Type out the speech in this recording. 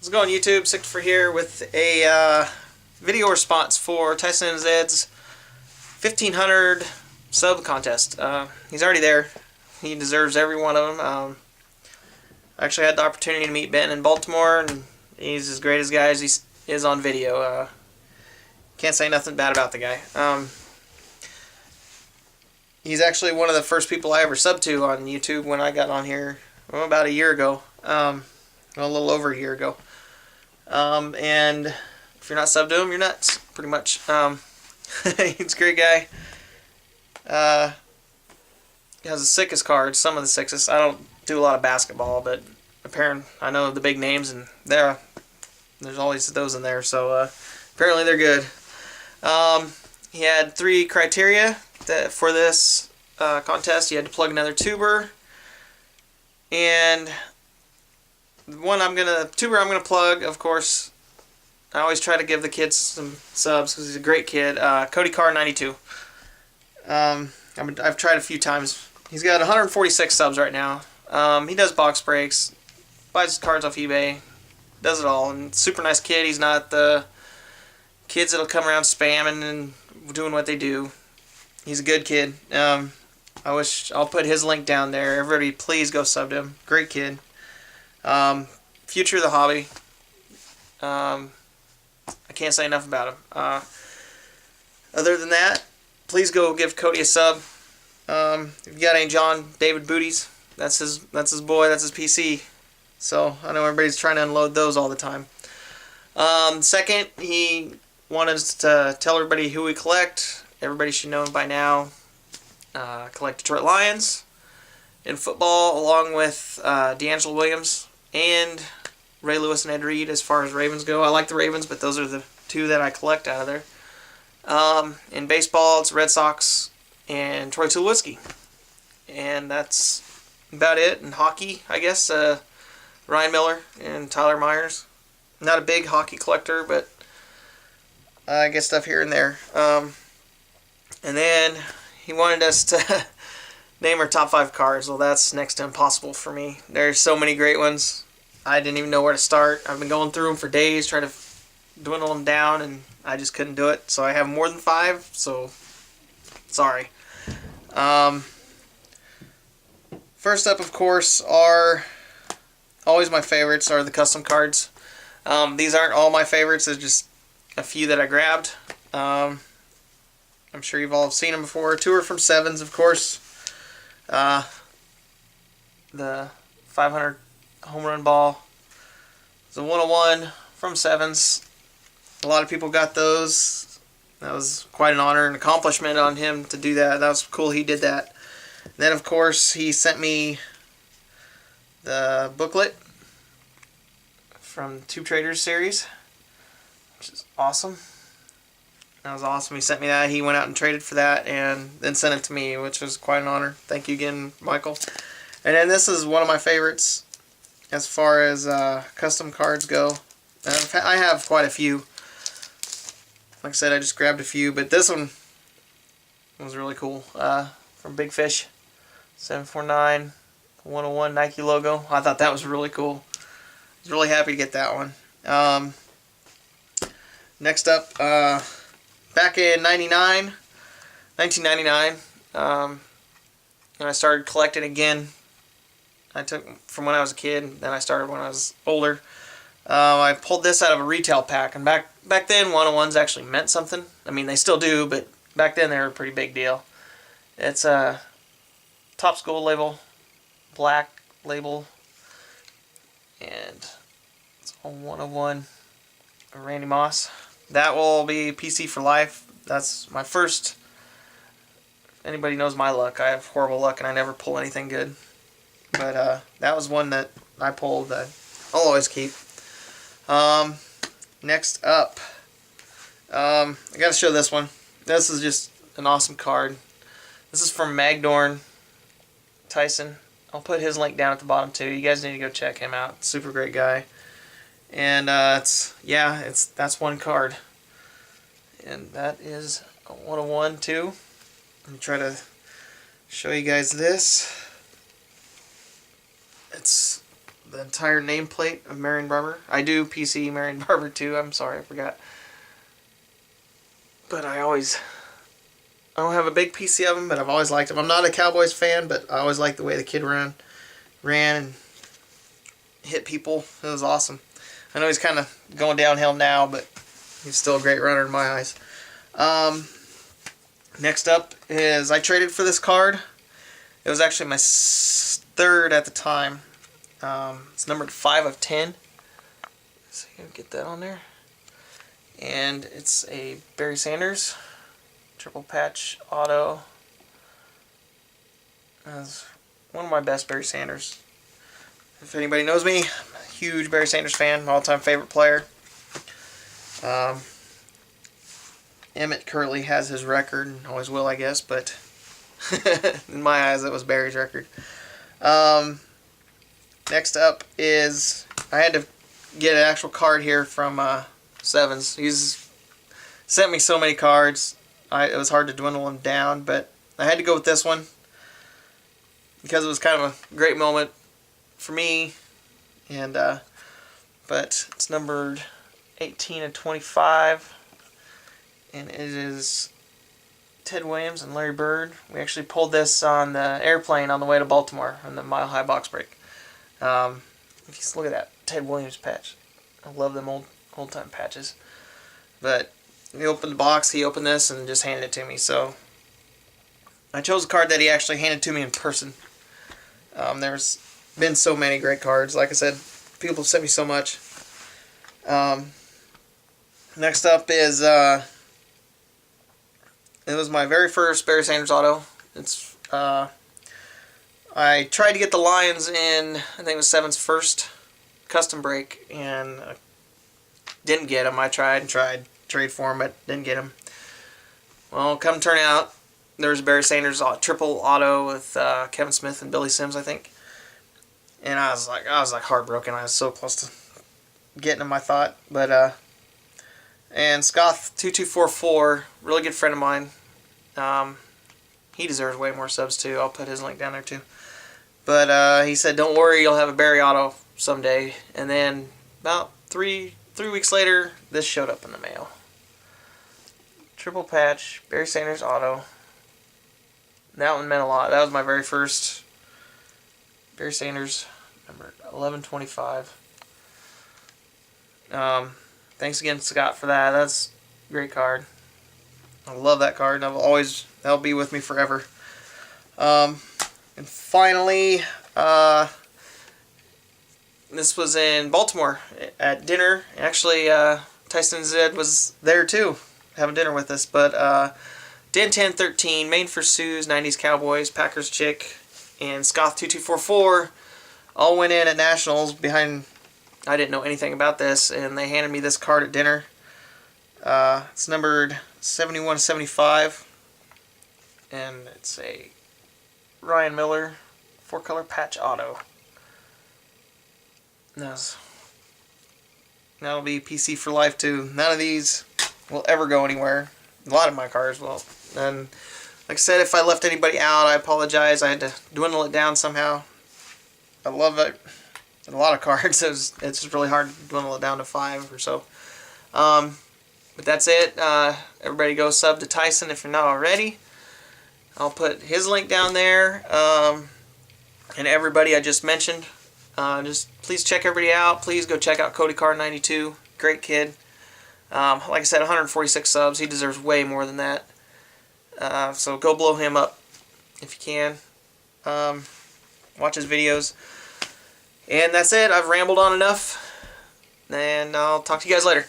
Let's go on YouTube. Sixtopher here with a video response for TysonNZ's 1,500 sub contest. He's already there. He deserves every one of them. I actually had the opportunity to meet Ben in Baltimore, and he's as great a guy as he is on video. Can't say nothing bad about the guy. He's actually one of the first people I ever subbed to on YouTube when I got on here, well, about a year ago. A little over a year ago. And if you're not subbed to him, you're nuts, pretty much. He's a great guy. He has the sickest cards, some of the sickest. I don't do a lot of basketball, but apparently I know the big names, and there's always those in there, so apparently they're good. He had 3 criteria for this contest. He had to plug another tuber, and the tuber I'm gonna plug, of course, I always try to give the kids some subs because he's a great kid. Cody Carr 92. I've tried a few times. He's got 146 subs right now. He does box breaks, buys his cards off eBay, does it all, and super nice kid. He's not the kids that'll come around spamming and doing what they do. He's a good kid. I'll put his link down there. Everybody, please go sub to him. Great kid. Future of the hobby. I can't say enough about him. Other than that, please go give Cody a sub. If you got any John David booties, that's his boy. That's his PC. So I know everybody's trying to unload those all the time. Second, he wanted us to tell everybody who we collect. Everybody should know by now. Collect Detroit Lions in football, along with D'Angelo Williams and Ray Lewis and Ed Reed as far as Ravens go. I like the Ravens, but those are the 2 that I collect out of there. In baseball, it's Red Sox and Troy Tulowitzki. And that's about it. In hockey, I guess, Ryan Miller and Tyler Myers. Not a big hockey collector, but I get stuff here and there. And then he wanted us to name our top 5 cards. Well, that's next to impossible for me. There's so many great ones. I didn't even know where to start. I've been going through them for days, trying to dwindle them down, and I just couldn't do it. So I have more than 5, so sorry. First up, of course, are always my favorites are the custom cards. These aren't all my favorites. There's just a few that I grabbed. I'm sure you've all seen them before. 2 are from 7s, of course. The 500 home run ball. It's a 101 from 7s. A lot of people got those. That was quite an honor and accomplishment on him to do that. That was cool he did that. And then, of course, he sent me the booklet from Tube Traders series, which is awesome. That was awesome. He sent me that. He went out and traded for that and then sent it to me, which was quite an honor. Thank you again, Michael. And then this is one of my favorites as far as custom cards go. I have quite a few. Like I said, I just grabbed a few, but this one was really cool. From Big Fish, 749, 101 Nike logo. I thought that was really cool. I was really happy to get that one. Next up, back in 1999, and I started collecting again. I took from when I was a kid, then I started when I was older. I pulled this out of a retail pack, and back then 101s actually meant something. I mean, they still do, but back then they were a pretty big deal. It's a Top School label, black label, and it's a 101 Randy Moss. That will be PC for life. That's my first. If anybody knows my luck, I have horrible luck and I never pull anything good. But that was one that I pulled that I'll always keep. Next up, I gotta show this one. This is just an awesome card. This is from Magdorn Tyson. I'll put his link down at the bottom too. You guys need to go check him out. Super great guy. And that's one card. And that is a 101 too. Let me try to show you guys this. It's the entire nameplate of Marion Barber. I do PC Marion Barber too. I'm sorry, I forgot. But I don't have a big PC of him, but I've always liked him. I'm not a Cowboys fan, but I always liked the way the kid ran and hit people. It was awesome. I know he's kind of going downhill now, but he's still a great runner in my eyes. Next up is I traded for this card. It was actually my third at the time. It's numbered 5 of 10. So you get that on there. And it's a Barry Sanders triple patch auto. That's one of my best Barry Sanders. If anybody knows me, I'm a huge Barry Sanders fan, all-time favorite player. Emmett currently has his record, and always will, I guess, but in my eyes, that was Barry's record. Next up is, I had to get an actual card here from Sevens. He's sent me so many cards, it was hard to dwindle them down, but I had to go with this one because it was kind of a great moment for me, and but it's numbered 18 of 25, and it is Ted Williams and Larry Bird. We actually pulled this on the airplane on the way to Baltimore on the Mile High box break. If you look at that Ted Williams patch, I love them old time patches. But he opened the box, he opened this and just handed it to me. So I chose a card that he actually handed to me in person. There's been so many great cards. Like I said, people have sent me so much. Next up is it was my very first Barry Sanders auto. It's I tried to get the Lions in, I think it was Seven's first custom break, and didn't get them. I tried trade for them, but didn't get them. Well, come turn out, there was a Barry Sanders triple auto with Kevin Smith and Billy Sims, I think. And I was like heartbroken. I was so close to getting him, I thought. But and Scoth2244, really good friend of mine. He deserves way more subs too. I'll put his link down there too. But he said, "Don't worry, you'll have a Barry auto someday." And then about three weeks later, this showed up in the mail. Triple patch, Barry Sanders auto. That one meant a lot. That was my very first Barry Sanders, number 1125. Thanks again, Scott, for that. That's a great card. I love that card. That'll be with me forever. And finally, this was in Baltimore at dinner. Actually, TysonNZ was there too, having dinner with us. But Dan 1013, Main for Sue's, 90s Cowboys, Packers Chick, and Scoth2244 all went in at Nationals behind. I didn't know anything about this, and they handed me this card at dinner. It's numbered 7175, and it's a Ryan Miller 4-color patch auto. That'll be PC for life too. None of these will ever go anywhere. A lot of my cards will. And like I said, if I left anybody out, I apologize. I had to dwindle it down somehow. I love it. A lot of cards. It's just really hard to dwindle it down to 5 or so. But that's it. Everybody go sub to Tyson if you're not already. I'll put his link down there. And everybody I just mentioned. Just please check everybody out. Please go check out Cody Carr 92. Great kid. Like I said, 146 subs. He deserves way more than that. So go blow him up if you can. Watch his videos. And that's it. I've rambled on enough. And I'll talk to you guys later.